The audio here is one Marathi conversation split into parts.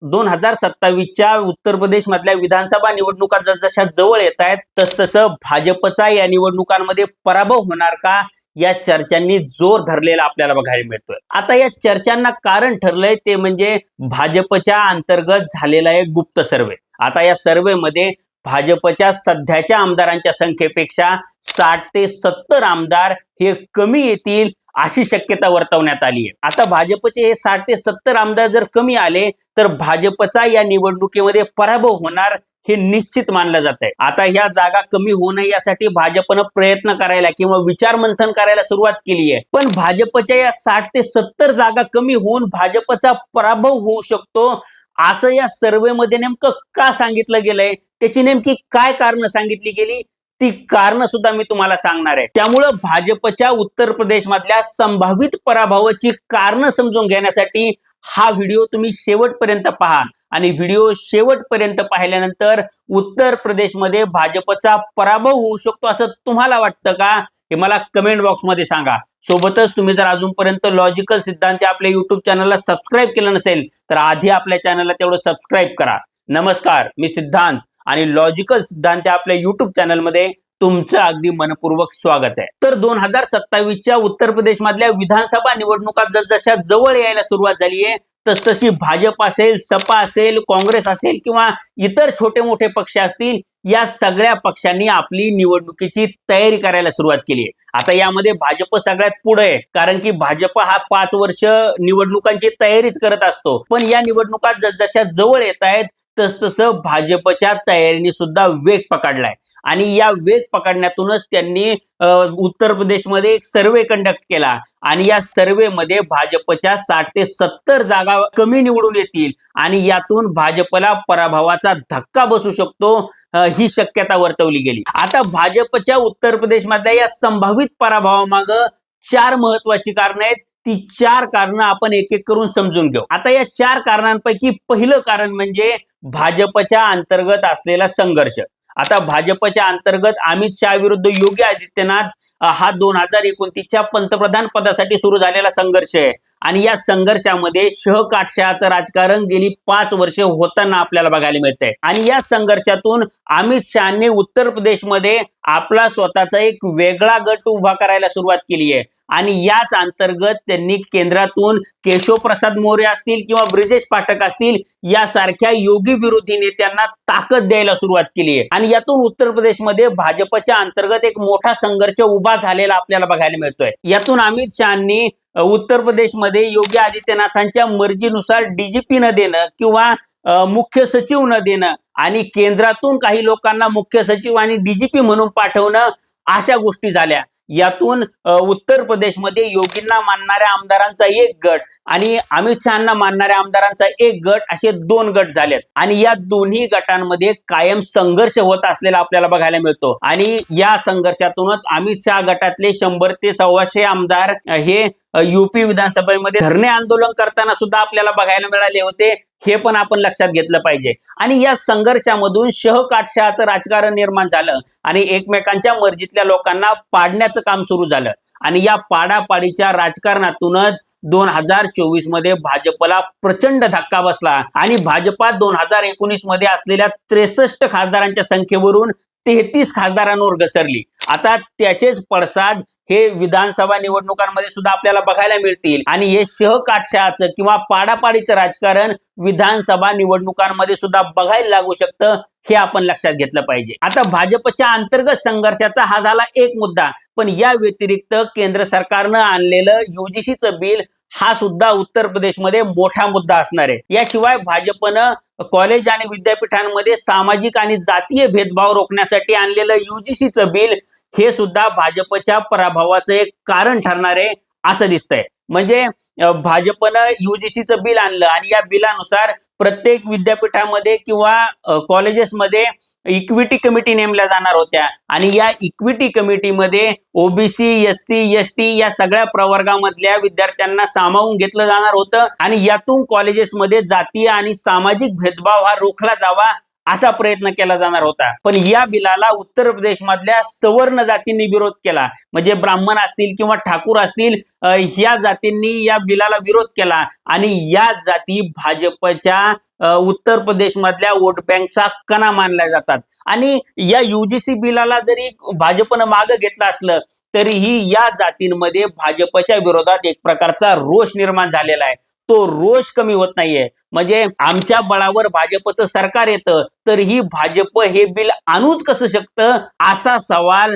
2027च्या उत्तर प्रदेश मधल्या विधानसभा निवडणुका जसजशा जवळ येत आहेत तसतसं भाजपचा या निवडणुकांमध्ये पराभव होणार का या चर्चांनी जोर धरलेला आपल्याला बघायला मिळतोय। आता या चर्चांना कारण ठरलंय ते म्हणजे भाजपच्या अंतर्गत झालेला एक गुप्त सर्वे। आता या सर्वेमध्ये भाजपच्या सध्याच्या आमदारांच्या संख्येपेक्षा 60 ते 70 आमदार हे कमी येतील अशी शक्यता वर्तवण्यात आली आहे। आता भाजपचे हे 60 ते 70 आमदार जर कमी आले तर भाजपचा या निवडणुकीमध्ये पराभव होणार हे निश्चित मानलं जात आहे। आता ह्या जागा कमी होऊ नये यासाठी भाजपनं प्रयत्न करायला किंवा विचार मंथन करायला सुरुवात केली आहे, पण भाजपच्या या 60 ते 70 जागा कमी होऊन भाजपचा पराभव होऊ शकतो असं या सर्वेमध्ये नेमकं का सांगितलं गेलंय, त्याची नेमकी काय कारण सांगितली गेली ती कारण सुद्धा मी तुम्हाला सांगणार आहे। त्यामुळे भाजपच्या उत्तर प्रदेश मधल्या संभावित पराभवाची कारण समजून घेण्यासाठी हा व्हिडिओ तुम्ही शेवटपर्यंत पहा आणि व्हिडिओ शेवटपर्यंत पाहिल्यानंतर उत्तर प्रदेशमध्ये भाजपचा पराभव होऊ शकतो असं तुम्हाला वाटतं का हे मला कमेंट बॉक्स मध्ये सांगा। सोबतच तुम्ही जर अजूनपर्यंत लॉजिकल सिद्धांत आपल्या YouTube चॅनलला सबस्क्राइब केलं नसेल तर आधी आपल्या चॅनलला तेवढं सबस्क्राइब करा। नमस्कार, मी सिद्धांत आणि लॉजिकल सिद्धांत आपल्या YouTube चॅनलमध्ये तुमचं अगदी मनपूर्वक स्वागत आहे। तर 2027च्या उत्तर प्रदेश मधल्या विधानसभा निवडणुका जसजशा जवळ यायला सुरुवात झाली आहे तसतशी भाजप असेल, सपा असेल, काँग्रेस असेल किंवा इतर छोटे मोठे पक्ष असतील या सगळ्या पक्षांनी आपली निवडणुकीची तयारी करायला सुरुवात केली आहे। आता यामध्ये भाजप सगळ्यात पुढे आहे, कारण की भाजप हा 5 वर्ष निवडणुकांची तयारीच करत असतो। पण या निवडणुका जसजशा जवळ येत आहेत तसतसं भाजपच्या तयारीने सुद्धा वेग पकडलाय आणि या वेग पकडण्यातूनच त्यांनी उत्तर प्रदेशमध्ये एक सर्वे कंडक्ट केला आणि या सर्वेमध्ये भाजपच्या 60 ते 70 जागा कमी निवडून येतील आणि यातून भाजपला पराभवाचा धक्का बसू शकतो ही शक्यता वर्तवली गेली। आता भाजपच्या उत्तर प्रदेश मधल्या या संभावित पराभवामागे 4 महत्वाची कारणं आहेत। ती 4 कारणं आपण एक एक करून समजून घेऊ। आता या 4 कारणांपैकी पहिलं कारण म्हणजे भाजपच्या अंतर्गत असलेला संघर्ष। आता भाजपच्या अंतर्गत अमित शहा विरुद्ध योगी आदित्यनाथ हा 2029च्या पंतप्रधान पदासाठी सुरू झालेला संघर्ष आहे आणि या संघर्षामध्ये शहकाटशहाचं राजकारण गेली 5 वर्षे होताना आपल्याला बघायला मिळतंय आणि या संघर्षातून अमित शहाने उत्तर प्रदेशमध्ये आपला स्वतःचा एक वेगळा गट उभा करायला सुरुवात केली आहे आणि याच अंतर्गत त्यांनी केंद्रातून केशव प्रसाद मौर्य असतील किंवा ब्रिजेश पाठक असतील यासारख्या योगी विरोधी नेत्यांना ताकद द्यायला सुरुवात केली आहे आणि यातून उत्तर प्रदेशमध्ये भाजपच्या अंतर्गत एक मोठा संघर्ष उभा झालेला आपल्याला बघायला मिळतोय। यातून अमित शहानी उत्तर प्रदेशमध्ये योगी आदित्यनाथांच्या मर्जीनुसार डीजीपी न देणं किंवा मुख्य सचिव न देणं आणि केंद्रातून काही लोकांना मुख्य सचिव आणि डीजीपी म्हणून पाठवणं अशा गोष्टी झाल्या। यातून उत्तर प्रदेशमध्ये योगींना मानणाऱ्या आमदारांचा एक गट आणि अमित शहांना मानणाऱ्या आमदारांचा एक गट असे 2 गट झालेत आणि या दोन्ही गटांमध्ये कायम संघर्ष होत असलेला आपल्याला बघायला मिळतो आणि या संघर्षातूनच अमित शहा गटातले 100 ते 125 आमदार हे यूपी विधानसभेमध्ये धरणे आंदोलन करताना सुद्धा आपल्याला बघायला मिळाले होते, हे पण आपण लक्षात घेतलं पाहिजे। आणि या संघर्षामधून शहकाटशहाचं राजकारण निर्माण झालं आणि एकमेकांच्या मर्जीतल्या लोकांना पाडण्याचं काम सुरू झालं आणि या पाडापाडीच्या राजकारणातूनच 2024 मध्ये भाजपला प्रचंड धक्का बसला आणि भाजपात 2019 मध्ये असलेल्या 63 खासदारांच्या संख्येवरून 33 खासदारांवर घसरली। आता त्याचेच पडसाद हे विधानसभा निवडणुकांमध्ये सुद्धा आपल्याला बघायला मिळतील आणि हे शहकाटशहाचं किंवा पाडापाडीचं राजकारण विधानसभा निवडणुकांमध्ये सुद्धा बघायला लागू शकतं, हे आपण लक्षात घेतलं पाहिजे। आता भाजपच्या अंतर्गत संघर्षाचा हा झाला एक मुद्दा, पण या व्यतिरिक्त केंद्र सरकारनं आणलेलं यूजीसीचं बिल हा सुद्धा उत्तर प्रदेशमध्ये मोठा मुद्दा असणार आहे। याशिवाय भाजपनं कॉलेज आणि विद्यापीठांमध्ये सामाजिक आणि जातीय भेदभाव रोखण्यासाठी आणलेलं यूजीसीचं बिल हे सुद्धा भाजपच्या पराभवाचं एक कारण ठरणार आहे असं दिसतंय। म्हणजे भाजपनं यूजीसीचं बिल आणलं आणि या बिलानुसार प्रत्येक विद्यापीठामध्ये किंवा कॉलेजेसमध्ये इक्विटी कमिटी नेमल्या जाणार होत्या आणि या इक्विटी कमिटीमध्ये ओबीसी, एसटी, एसटी या सगळ्या प्रवर्गामधल्या विद्यार्थ्यांना सामावून घेतलं जाणार होतं आणि यातून कॉलेजेसमध्ये जातीय आणि सामाजिक भेदभाव हा रोखला जावा असा प्रयत्न केला जाणार होता. पण या बिलाला उत्तर प्रदेश मधल्या सवर्ण जातींनी विरोध केला. म्हणजे ब्राह्मण असतील किंवा ठाकूर असतील, ह्या जातींनी या बिलाला विरोध केला आणि या जाती भाजपच्या उत्तर प्रदेश मधल्या वोट बँकचा कणा मानल्या जातात. आणि या युजीसी बिलाला जरी भाजपनं मागे घेतलं असलं तरीही या जातींमध्ये भाजपच्या विरोधात एक प्रकारचा रोष निर्माण झालेला आहे. तो रोष कमी होत नाहीये. म्हणजे आमच्या बळावर भाजपचं सरकार येतं तरीही भाजप हे बिल आणूच कसं शकतं असा सवाल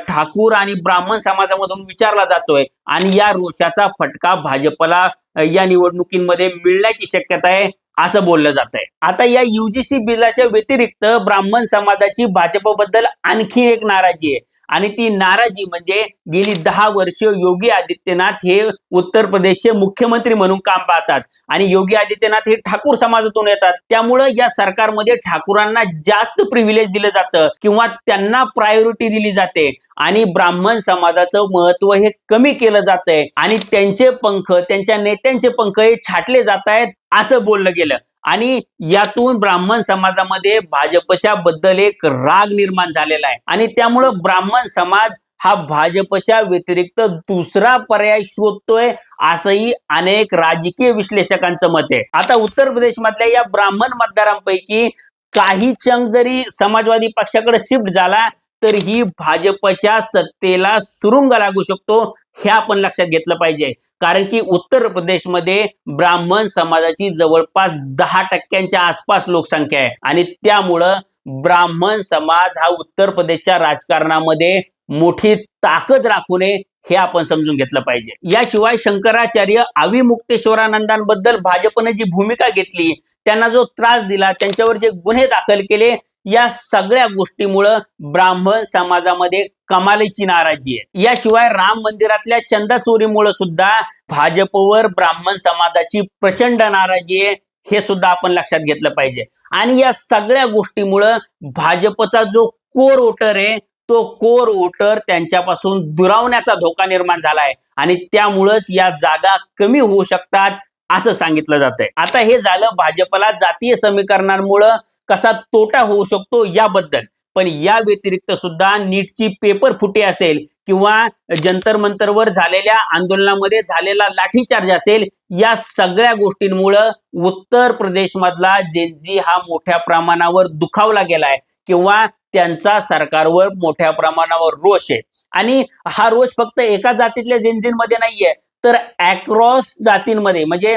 ठाकूर आणि ब्राह्मण समाजामधून विचारला जातोय. आणि या रोषाचा फटका भाजपला या निवडणुकीमध्ये मिळण्याची शक्यता आहे असं बोललं जात आहे. आता या युजीसी बिलाच्या व्यतिरिक्त ब्राह्मण समाजाची भाजपबद्दल आणखी एक नाराजी आहे. आणि ती नाराजी म्हणजे गेली 10 वर्ष योगी आदित्यनाथ हे उत्तर प्रदेशचे मुख्यमंत्री म्हणून काम पाहतात आणि योगी आदित्यनाथ हे ठाकूर समाजातून येतात. त्यामुळे या सरकारमध्ये ठाकूरांना जास्त प्रिव्हिलेज दिलं जातं किंवा त्यांना प्रायोरिटी दिली जाते आणि ब्राह्मण समाजाचं महत्व हे कमी केलं जातंय आणि त्यांचे पंख, त्यांच्या नेत्यांचे पंख हे छाटले जात आहेत असं बोललं गेलं. आणि यातून ब्राह्मण समाजामध्ये भाजपच्या बद्दल एक राग निर्माण झालेला आहे आणि त्यामुळं ब्राह्मण समाज हा भाजपच्या व्यतिरिक्त दुसरा पर्याय शोधतोय असंही अनेक राजकीय विश्लेषकांचं मत आहे. आता उत्तर प्रदेश मधल्या या ब्राह्मण मतदारांपैकी काही चंक जरी समाजवादी पक्षाकडे शिफ्ट झाला तर ही भाजपच्या सत्तेला सुरुंग लागू शकतो हे आपण लक्षात घेतलं पाहिजे. कारण की उत्तर प्रदेशमध्ये ब्राह्मण समाजाची जवळपास 10% आसपास लोकसंख्या आहे आणि त्यामुळं ब्राह्मण समाज हा उत्तर प्रदेशच्या राजकारणामध्ये मोठी ताकद राखू नये हे आपण समजून घेतलं पाहिजे. याशिवाय शंकराचार्य अविमुक्तेश्वरानंदांबद्दल भाजपने जी भूमिका घेतली, त्यांना जो त्रास दिला, त्यांच्यावर जे गुन्हे दाखल केले, या सगळ्या गोष्टीमुळे ब्राह्मण समाजामध्ये कमालीची नाराजी आहे. याशिवाय राम मंदिरातल्या चंदा चोरीमुळे सुद्धा भाजपवर ब्राह्मण समाजाची प्रचंड नाराजी आहे हे सुद्धा आपण लक्षात घेतलं पाहिजे. आणि या सगळ्या गोष्टीमुळे भाजपचा जो कोर वोटर आहे तो कोर वोटर त्यांच्यापासून दुरावण्याचा धोका निर्माण झाला आहे आणि त्यामुळेच या जागा कमी होऊ शकतात असं सांगितलं जातंय. आता हे झालं भाजपला जातीय समीकरणांमुळे कसा तोटा होऊ शकतो याबद्दल. पण या व्यतिरिक्त सुद्धा नीटची पेपर फुटी असेल किंवा जंतर मंतरवर झालेल्या आंदोलनामध्ये झालेला लाठीचार्ज असेल, या सगळ्या गोष्टींमुळे उत्तर प्रदेश मधला जेनजी हा मोठ्या प्रमाणावर दुखावला गेलाय किंवा त्यांचा सरकारवर मोठ्या प्रमाणावर रोष आहे. आणि हा रोष फक्त एका जातीतल्या जेनजींमध्ये नाहीये तर अक्रॉस जातींमध्ये, म्हणजे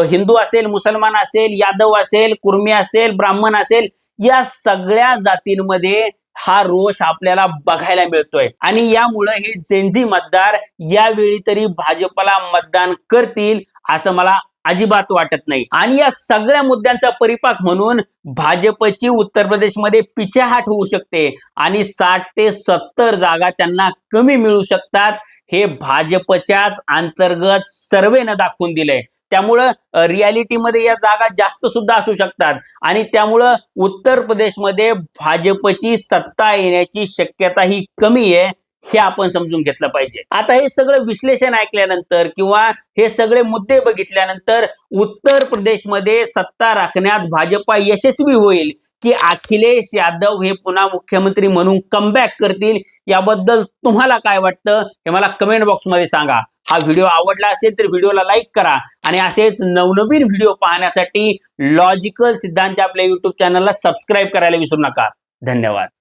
हिंदू असेल, मुसलमान असेल, यादव असेल, कुर्मी असेल, ब्राह्मण असेल, या सगळ्या जातींमध्ये हा रोष आपल्याला बघायला मिळतोय. आणि यामुळे हे जेनजी मतदार यावेळी तरी भाजपला मतदान करतील असं मला अजिबात वाटत नाही. आणि या सगळ्या मुद्द्यांचा परिपाक म्हणून भाजपची उत्तर प्रदेशमध्ये पिछेहाट होऊ शकते आणि 60 ते 70 जागा त्यांना कमी मिळू शकतात हे भाजपच्याच अंतर्गत सर्वेनं दाखवून दिलंय. त्यामुळं रियालिटीमध्ये या जागा जास्त सुद्धा असू शकतात आणि त्यामुळं उत्तर प्रदेशमध्ये भाजपची सत्ता येण्याची शक्यता ही कमी आहे हे आपण समजून घेतलं पाहिजे. आता हे सगळं विश्लेषण ऐकल्यानंतर किंवा हे सगळे मुद्दे बघितल्यानंतर उत्तर प्रदेशमध्ये सत्ता राखण्यात भाजपा यशस्वी होईल की अखिलेश यादव हे पुन्हा मुख्यमंत्री म्हणून कमबॅक करतील, याबद्दल तुम्हाला काय वाटतं हे मला कमेंट बॉक्समध्ये सांगा. हा व्हिडिओ आवडला असेल तर व्हिडिओला लाईक करा आणि असेच नवनवीन व्हिडिओ पाहण्यासाठी लॉजिकल सिद्धांत आपल्या YouTube चॅनलला सबस्क्राईब करायला विसरू नका. धन्यवाद.